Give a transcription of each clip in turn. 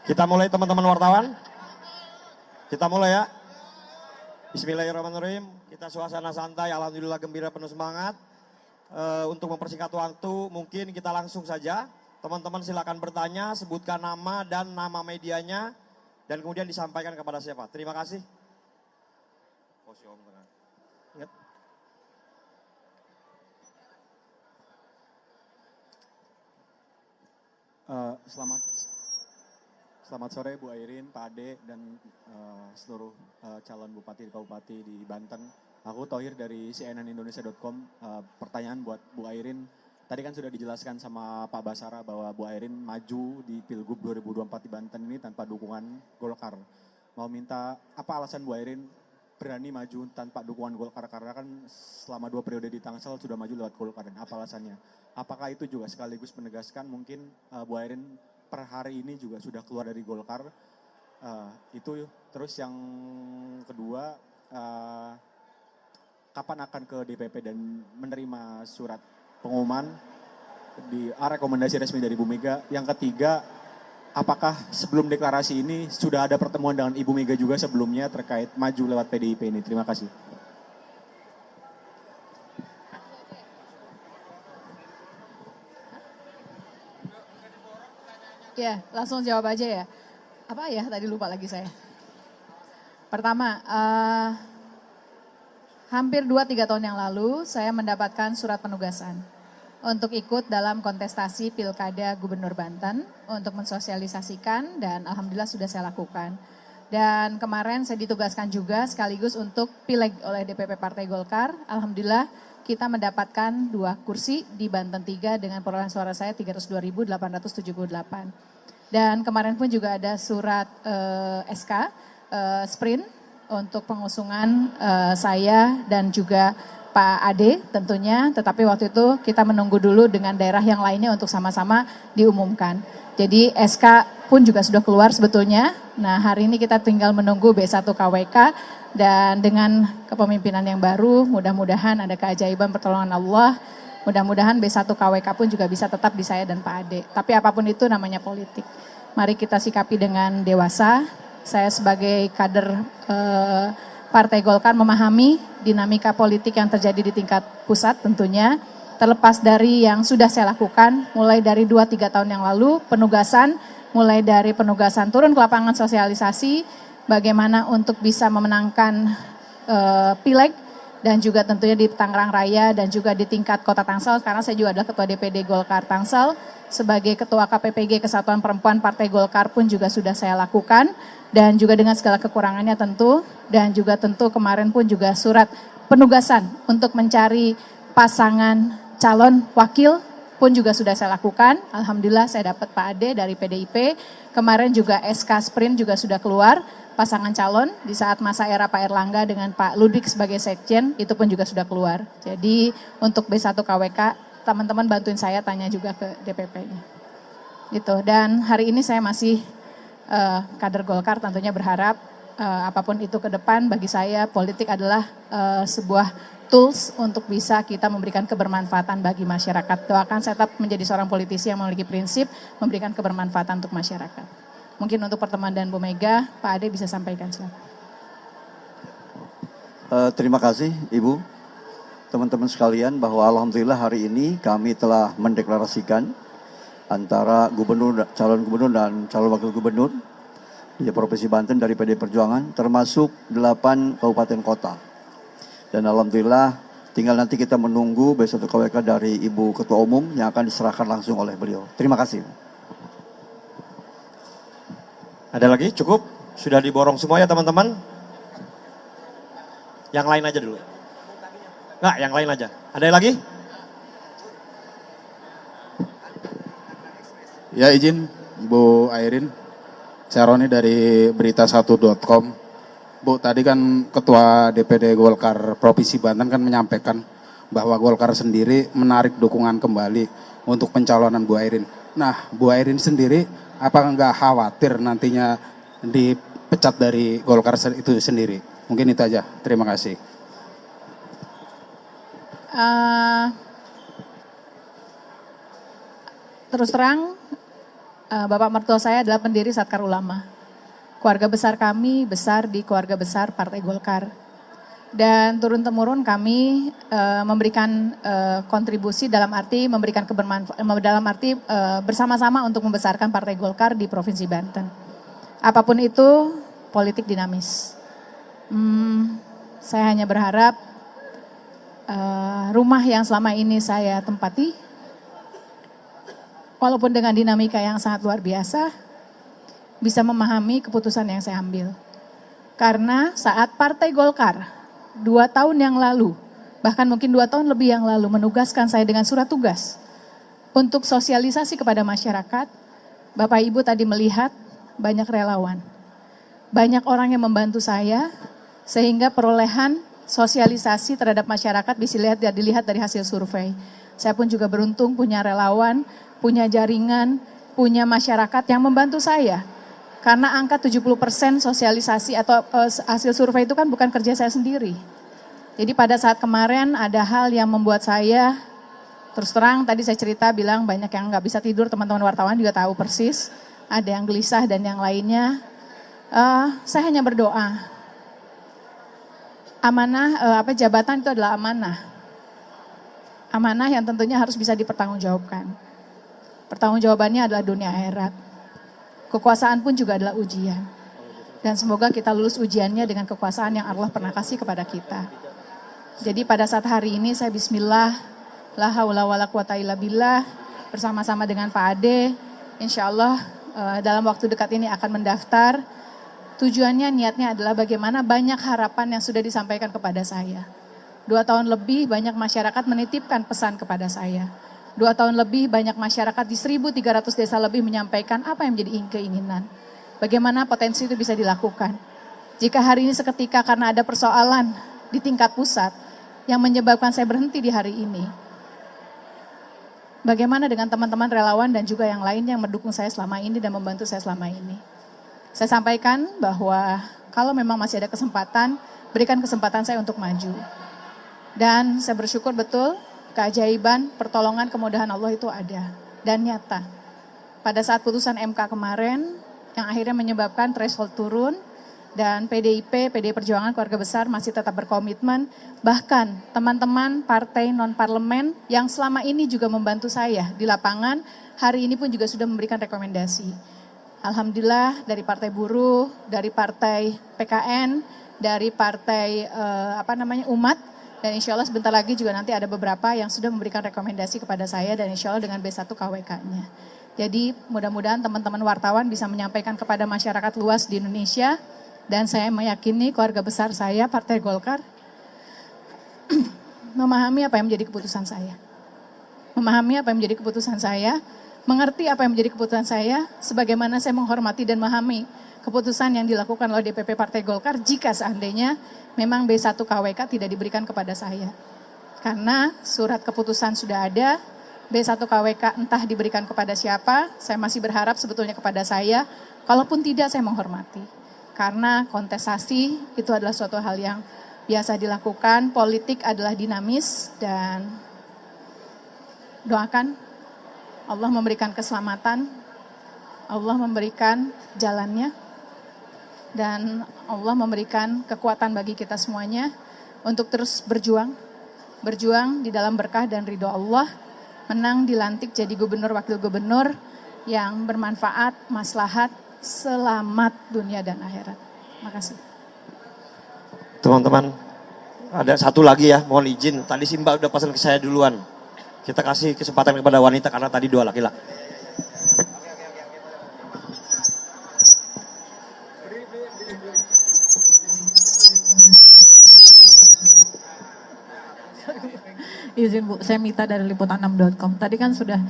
Kita mulai teman-teman wartawan. Kita mulai ya. Bismillahirrahmanirrahim. Kita suasana santai, alhamdulillah gembira penuh semangat. Untuk mempersingkat waktu mungkin kita langsung saja. Teman-teman silakan bertanya, sebutkan nama dan nama medianya. Dan kemudian disampaikan kepada siapa. Terima kasih. Selamat sore Bu Airin, Pak Ade, dan seluruh calon bupati di Banten. Aku Thohir dari cnnindonesia.com. Pertanyaan buat Bu Airin. Tadi kan sudah dijelaskan sama Pak Basara bahwa Bu Airin maju di Pilgub 2024 di Banten ini tanpa dukungan Golkar. Mau minta apa alasan Bu Airin berani maju tanpa dukungan Golkar? Karena kan selama 2 periode di Tangsel sudah maju lewat Golkar. Dan apa alasannya? Apakah itu juga sekaligus menegaskan mungkin Bu Airin per hari ini juga sudah keluar dari Golkar? Itu terus yang kedua, kapan akan ke DPP dan menerima surat pengumuman di rekomendasi resmi dari Ibu Mega? Yang ketiga, apakah sebelum deklarasi ini sudah ada pertemuan dengan Ibu Mega juga sebelumnya terkait maju lewat PDIP ini? Terima kasih. Ya, langsung jawab aja ya. Apa ya, tadi lupa lagi saya. Pertama, hampir 2-3 tahun yang lalu saya mendapatkan surat penugasan untuk ikut dalam kontestasi Pilkada Gubernur Banten untuk mensosialisasikan, dan alhamdulillah sudah saya lakukan. Dan kemarin saya ditugaskan juga sekaligus untuk pileg oleh DPP Partai Golkar. Alhamdulillah kita mendapatkan 2 kursi di Banten 3 dengan perolehan suara saya 302.878. Dan kemarin pun juga ada surat SK sprint untuk pengusungan saya dan juga Pak Ade tentunya. Tetapi waktu itu kita menunggu dulu dengan daerah yang lainnya untuk sama-sama diumumkan. Jadi SK pun juga sudah keluar sebetulnya. Nah, hari ini kita tinggal menunggu B1 KWK, dan dengan kepemimpinan yang baru mudah-mudahan ada keajaiban pertolongan Allah. Mudah-mudahan B1 KWK pun juga bisa tetap di saya dan Pak Ade. Tapi apapun itu namanya politik. Mari kita sikapi dengan dewasa. Saya sebagai kader Partai Golkar memahami dinamika politik yang terjadi di tingkat pusat tentunya. Terlepas dari yang sudah saya lakukan, mulai dari 2-3 tahun yang lalu, penugasan, mulai dari penugasan turun ke lapangan sosialisasi, bagaimana untuk bisa memenangkan pileg, dan juga tentunya di Tangerang Raya dan juga di tingkat Kota Tangsel, karena saya juga adalah Ketua DPD Golkar Tangsel, sebagai Ketua KPPG Kesatuan Perempuan Partai Golkar pun juga sudah saya lakukan, dan juga dengan segala kekurangannya tentu, dan juga tentu kemarin pun juga surat penugasan untuk mencari pasangan calon wakil pun juga sudah saya lakukan. Alhamdulillah saya dapat Pak Ade dari PDIP, kemarin juga SK Sprint juga sudah keluar, pasangan calon di saat masa era Pak Erlangga dengan Pak Ludwig sebagai sekjen, itu pun juga sudah keluar. Jadi untuk B1 KWK, teman-teman bantuin saya tanya juga ke DPP-nya. Gitu. Dan hari ini saya masih kader Golkar, tentunya berharap apapun itu ke depan, bagi saya politik adalah sebuah tools untuk bisa kita memberikan kebermanfaatan bagi masyarakat. Doakan saya tetap menjadi seorang politisi yang memiliki prinsip memberikan kebermanfaatan untuk masyarakat. Mungkin untuk pertemuan dan Bu Mega, Pak Ade bisa sampaikan silakan. Terima kasih Ibu, teman-teman sekalian, bahwa alhamdulillah hari ini kami telah mendeklarasikan antara calon gubernur dan calon wakil gubernur di Provinsi Banten dari PD Perjuangan, termasuk 8 kabupaten kota. Dan alhamdulillah tinggal nanti kita menunggu B1 KWK dari Ibu Ketua Umum yang akan diserahkan langsung oleh beliau. Terima kasih. Ada lagi? Cukup? Sudah diborong semua ya teman-teman? Yang lain aja dulu. Enggak, yang lain aja. Ada yang lagi? Ya, izin Bu Airin. Saya Roni dari berita1.com. Bu, tadi kan Ketua DPD Golkar Provinsi Banten kan menyampaikan bahwa Golkar sendiri menarik dukungan kembali untuk pencalonan Bu Airin. Nah, Bu Airin sendiri apakah nggak khawatir nantinya dipecat dari Golkar itu sendiri? Mungkin itu aja. Terima kasih. Terus terang, Bapak mertua saya adalah pendiri Satkar Ulama. Keluarga besar kami besar di keluarga besar Partai Golkar. Dan turun-temurun kami memberikan kontribusi dalam arti memberikan bersama-sama untuk membesarkan Partai Golkar di Provinsi Banten. Apapun itu, politik dinamis. Saya hanya berharap rumah yang selama ini saya tempati, walaupun dengan dinamika yang sangat luar biasa, bisa memahami keputusan yang saya ambil. Karena saat Partai Golkar 2 tahun yang lalu, bahkan mungkin 2 tahun lebih yang lalu menugaskan saya dengan surat tugas untuk sosialisasi kepada masyarakat, Bapak Ibu tadi melihat banyak relawan. Banyak orang yang membantu saya sehingga perolehan sosialisasi terhadap masyarakat bisa dilihat dari hasil survei. Saya pun juga beruntung punya relawan, punya jaringan, punya masyarakat yang membantu saya. Karena angka 70% sosialisasi atau hasil survei itu kan bukan kerja saya sendiri. Jadi pada saat kemarin ada hal yang membuat saya, terus terang tadi saya cerita bilang banyak yang nggak bisa tidur, teman-teman wartawan juga tahu persis. Ada yang gelisah dan yang lainnya. Saya hanya berdoa. Amanah, jabatan itu adalah amanah. Amanah yang tentunya harus bisa dipertanggungjawabkan. Pertanggungjawabannya adalah dunia akhirat. Kekuasaan pun juga adalah ujian. Dan semoga kita lulus ujiannya dengan kekuasaan yang Allah pernah kasih kepada kita. Jadi pada saat hari ini saya bismillah, la haula wala quwata illa billah, bersama-sama dengan Pak Ade, insya Allah dalam waktu dekat ini akan mendaftar. Tujuannya, niatnya adalah bagaimana banyak harapan yang sudah disampaikan kepada saya. 2 tahun lebih banyak masyarakat menitipkan pesan kepada saya. 2 tahun lebih banyak masyarakat di 1.300 desa lebih menyampaikan apa yang menjadi keinginan. Bagaimana potensi itu bisa dilakukan. Jika hari ini seketika karena ada persoalan di tingkat pusat yang menyebabkan saya berhenti di hari ini. Bagaimana dengan teman-teman relawan dan juga yang lain yang mendukung saya selama ini dan membantu saya selama ini. Saya sampaikan bahwa kalau memang masih ada kesempatan, berikan kesempatan saya untuk maju. Dan saya bersyukur betul keajaiban, pertolongan, kemudahan Allah itu ada dan nyata. Pada saat putusan MK kemarin yang akhirnya menyebabkan threshold turun dan PDI Perjuangan Keluarga Besar masih tetap berkomitmen. Bahkan teman-teman partai non-parlemen yang selama ini juga membantu saya di lapangan, hari ini pun juga sudah memberikan rekomendasi. Alhamdulillah dari Partai Buruh, dari Partai PKN, dari Partai Umat, dan insya Allah sebentar lagi juga nanti ada beberapa yang sudah memberikan rekomendasi kepada saya dan insya Allah dengan B1 KWK-nya. Jadi mudah-mudahan teman-teman wartawan bisa menyampaikan kepada masyarakat luas di Indonesia dan saya meyakini keluarga besar saya Partai Golkar memahami apa yang menjadi keputusan saya. Memahami apa yang menjadi keputusan saya, mengerti apa yang menjadi keputusan saya, sebagaimana saya menghormati dan memahami keputusan yang dilakukan oleh DPP Partai Golkar jika seandainya memang B1 KWK tidak diberikan kepada saya. Karena surat keputusan sudah ada, B1 KWK entah diberikan kepada siapa, saya masih berharap sebetulnya kepada saya, kalaupun tidak saya menghormati. Karena kontestasi itu adalah suatu hal yang biasa dilakukan, politik adalah dinamis dan doakan Allah memberikan keselamatan, Allah memberikan jalannya, dan Allah memberikan kekuatan bagi kita semuanya untuk terus berjuang di dalam berkah dan ridho Allah, menang dilantik jadi gubernur wakil gubernur yang bermanfaat, maslahat, selamat dunia dan akhirat. Makasih. Teman-teman, ada satu lagi ya, mohon izin. Tadi si Mbak udah pesan ke saya duluan. Kita kasih kesempatan kepada wanita karena tadi 2 laki-laki. Izin Bu, saya Mita dari liputan6.com. Tadi kan sudah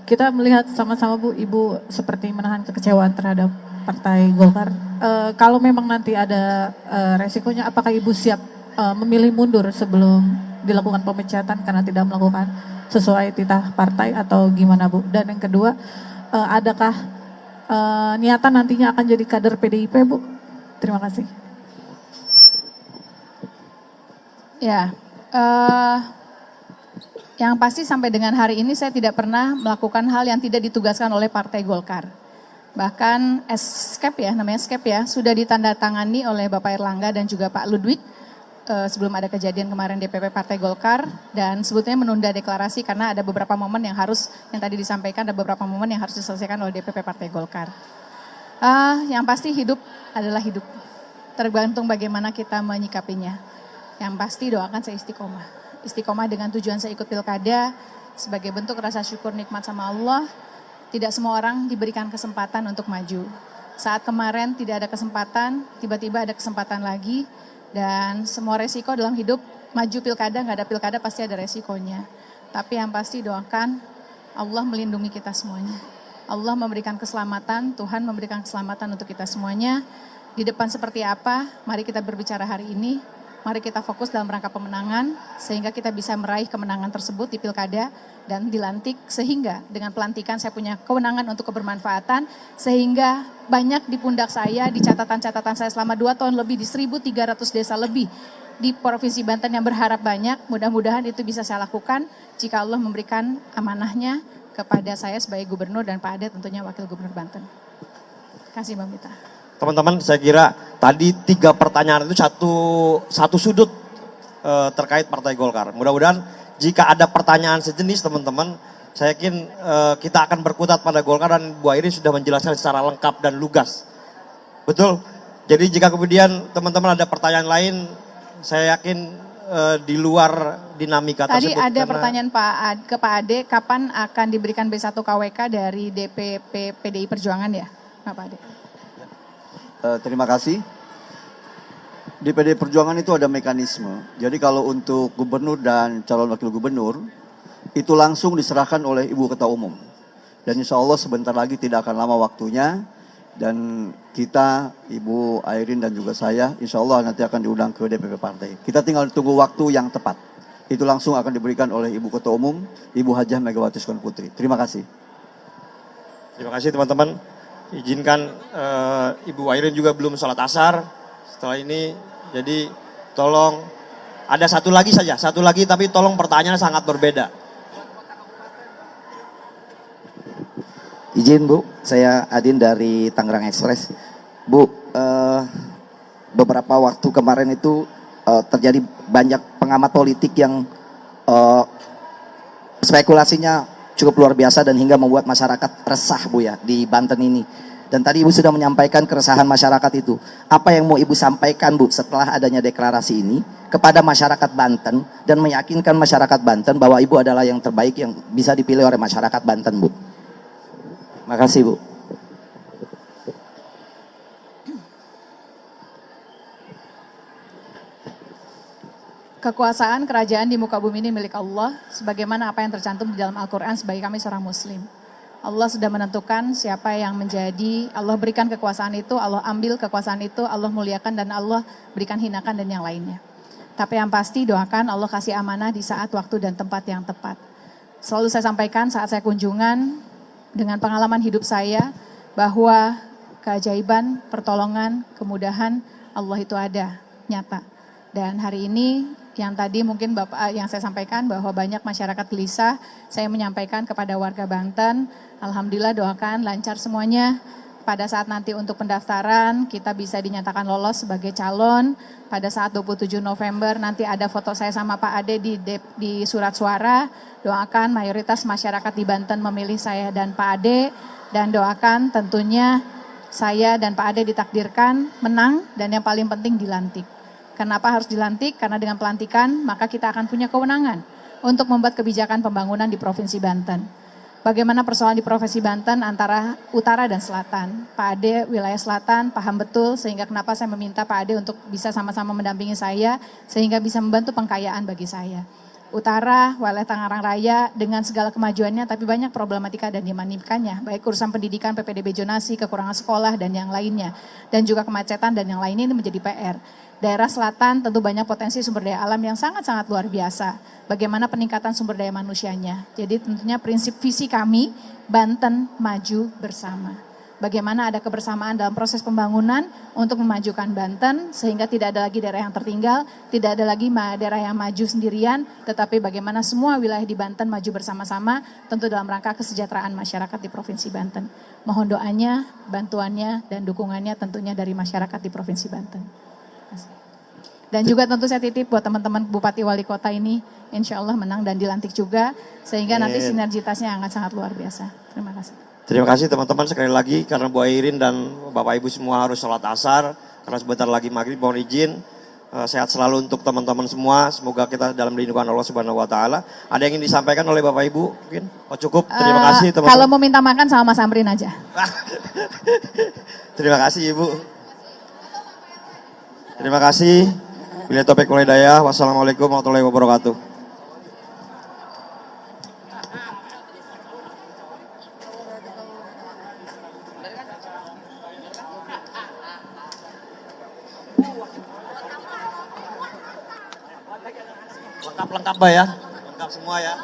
kita melihat sama-sama Bu, Ibu seperti menahan kekecewaan terhadap Partai Golkar. Kalau memang nanti ada resikonya, apakah Ibu siap memilih mundur sebelum dilakukan pemecatan karena tidak melakukan sesuai titah partai atau gimana Bu? Dan yang kedua, adakah niatan nantinya akan jadi kader PDIP Bu? Terima kasih. Ya, Yang pasti sampai dengan hari ini saya tidak pernah melakukan hal yang tidak ditugaskan oleh Partai Golkar. Bahkan SKEP ya, namanya SKEP ya, sudah ditandatangani oleh Bapak Erlangga dan juga Pak Ludwig sebelum ada kejadian kemarin DPP Partai Golkar, dan sebetulnya menunda deklarasi karena ada beberapa momen yang tadi disampaikan, ada beberapa momen yang harus diselesaikan oleh DPP Partai Golkar. Yang pasti hidup adalah hidup, tergantung bagaimana kita menyikapinya. Yang pasti doakan saya istiqomah dengan tujuan saya ikut pilkada sebagai bentuk rasa syukur nikmat sama Allah. Tidak semua orang diberikan kesempatan untuk maju. Saat kemarin tidak ada kesempatan, tiba-tiba ada kesempatan lagi. Dan semua resiko dalam hidup, maju pilkada, nggak ada pilkada pasti ada resikonya. Tapi yang pasti doakan Allah melindungi kita semuanya. Allah memberikan keselamatan, Tuhan memberikan keselamatan untuk kita semuanya. Di depan seperti apa, mari kita berbicara hari ini. Mari kita fokus dalam rangka pemenangan, sehingga kita bisa meraih kemenangan tersebut di pilkada dan dilantik, sehingga dengan pelantikan saya punya kewenangan untuk kebermanfaatan, sehingga banyak di pundak saya, di catatan-catatan saya selama 2 tahun lebih, di 1.300 desa lebih di Provinsi Banten yang berharap banyak, mudah-mudahan itu bisa saya lakukan jika Allah memberikan amanahnya kepada saya sebagai gubernur dan Pak Ade tentunya wakil gubernur Banten. Terima kasih Mbak Mita. Teman-teman, saya kira tadi 3 pertanyaan itu satu sudut terkait Partai Golkar. Mudah-mudahan jika ada pertanyaan sejenis teman-teman, saya yakin kita akan berkutat pada Golkar dan Bu Airin sudah menjelaskan secara lengkap dan lugas. Betul? Jadi jika kemudian teman-teman ada pertanyaan lain, saya yakin di luar dinamika tadi tersebut. Tadi ada pertanyaan ke Pak Ade, kapan akan diberikan B1 KWK dari DPP PDI Perjuangan ya, Pak Ade? Terima kasih. Di PDI Perjuangan itu ada mekanisme. Jadi kalau untuk gubernur dan calon wakil gubernur, itu langsung diserahkan oleh Ibu Ketua Umum. Dan insya Allah sebentar lagi tidak akan lama waktunya. Dan kita, Ibu Airin dan juga saya, insya Allah nanti akan diundang ke DPP Partai. Kita tinggal tunggu waktu yang tepat. Itu langsung akan diberikan oleh Ibu Ketua Umum, Ibu Hajah Megawati Soekarno Putri. Terima kasih. Terima kasih teman-teman. Izinkan Ibu Airin juga belum sholat asar setelah ini, jadi tolong ada satu lagi tapi tolong pertanyaannya sangat berbeda. Izin Bu, saya Adin dari Tangerang Express. Bu, beberapa waktu kemarin itu terjadi banyak pengamat politik yang spekulasinya cukup luar biasa dan hingga membuat masyarakat resah Bu ya di Banten ini. Dan tadi Ibu sudah menyampaikan keresahan masyarakat itu. Apa yang mau Ibu sampaikan Bu setelah adanya deklarasi ini kepada masyarakat Banten dan meyakinkan masyarakat Banten bahwa Ibu adalah yang terbaik yang bisa dipilih oleh masyarakat Banten Bu. Terima kasih Bu. Kekuasaan kerajaan di muka bumi ini milik Allah, sebagaimana apa yang tercantum di dalam Al-Quran sebagai kami seorang muslim. Allah sudah menentukan siapa yang menjadi, Allah berikan kekuasaan itu, Allah ambil kekuasaan itu, Allah muliakan dan Allah berikan hinakan dan yang lainnya. Tapi yang pasti doakan Allah kasih amanah di saat, waktu dan tempat yang tepat. Selalu saya sampaikan saat saya kunjungan dengan pengalaman hidup saya bahwa keajaiban, pertolongan, kemudahan Allah itu ada, nyata. Dan hari ini yang tadi mungkin Bapak yang saya sampaikan bahwa banyak masyarakat gelisah, saya menyampaikan kepada warga Banten, alhamdulillah doakan lancar semuanya. Pada saat nanti untuk pendaftaran kita bisa dinyatakan lolos sebagai calon. Pada saat 27 November nanti ada foto saya sama Pak Ade di surat suara. Doakan mayoritas masyarakat di Banten memilih saya dan Pak Ade. Dan doakan tentunya saya dan Pak Ade ditakdirkan menang dan yang paling penting dilantik. Kenapa harus dilantik? Karena dengan pelantikan maka kita akan punya kewenangan untuk membuat kebijakan pembangunan di Provinsi Banten. Bagaimana persoalan di Provinsi Banten antara utara dan selatan. Pak Ade wilayah selatan paham betul sehingga kenapa saya meminta Pak Ade untuk bisa sama-sama mendampingi saya sehingga bisa membantu pengkayaan bagi saya. Utara, wilayah Tangerang Raya dengan segala kemajuannya tapi banyak problematika dan dinamikanya. Baik urusan pendidikan, PPDB zonasi, kekurangan sekolah dan yang lainnya. Dan juga kemacetan dan yang lainnya ini menjadi PR. Daerah selatan tentu banyak potensi sumber daya alam yang sangat-sangat luar biasa. Bagaimana peningkatan sumber daya manusianya. Jadi tentunya prinsip visi kami, Banten maju bersama. bagaimana ada kebersamaan dalam proses pembangunan untuk memajukan Banten sehingga tidak ada lagi daerah yang tertinggal, tidak ada lagi daerah yang maju sendirian, tetapi bagaimana semua wilayah di Banten maju bersama-sama tentu dalam rangka kesejahteraan masyarakat di Provinsi Banten. Mohon doanya, bantuannya, dan dukungannya tentunya dari masyarakat di Provinsi Banten. Dan juga tentu saya titip buat teman-teman Bupati Wali Kota ini, insya Allah menang dan dilantik juga, sehingga nanti sinergitasnya akan sangat luar biasa. Terima kasih. Terima kasih teman-teman sekali lagi karena Bu Airin dan Bapak Ibu semua harus sholat asar karena sebentar lagi maghrib. Mohon izin, sehat selalu untuk teman-teman semua. Semoga kita dalam lindungan Allah Subhanahu Wa Taala. Ada yang ingin disampaikan oleh Bapak Ibu? Mungkin? Oh cukup. Terima kasih teman-teman. Kalau mau minta makan sama Mas Amrin aja. Terima kasih Ibu. Terima kasih. Bila topik wal hidayah. Wassalamualaikum warahmatullahi wabarakatuh. Lengkap Pak ya, lengkap semua ya.